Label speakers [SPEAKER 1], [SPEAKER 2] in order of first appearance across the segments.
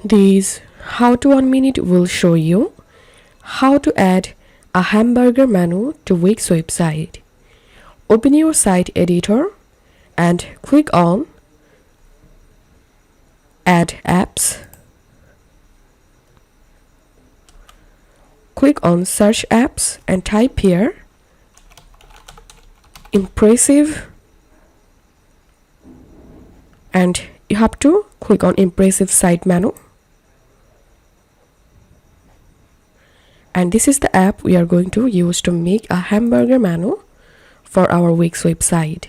[SPEAKER 1] This how to 1 minute will show you how to add a hamburger menu to Wix website. Open your site editor and click on Add Apps. Click on Search Apps and type here Impressive, and you have to click on Impressive Site Menu. And this is the app we are going to use to make a hamburger menu for our Wix website.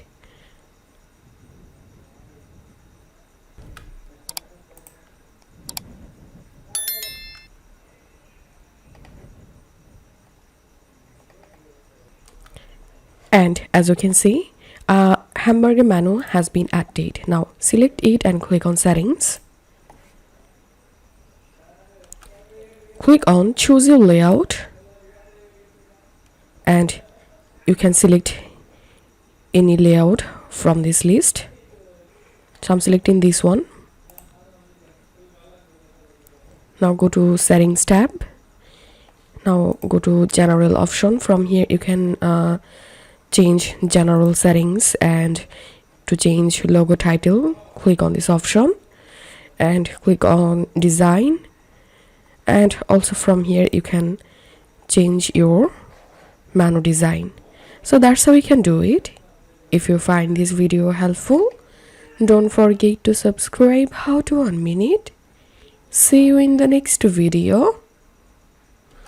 [SPEAKER 1] And as you can see, a hamburger menu has been added. Now select it and click on Settings. Click on Choose Your Layout, and you can select any layout from this list. So I'm selecting this one. Now go to Settings tab. Now go to General option. From here you can change general settings, and to change logo title, click on this option and click on Design. And also from here you can change your menu design. So that's how you can do it. If you find this video helpful, don't forget to subscribe. How to 1 minute. See you in the next video.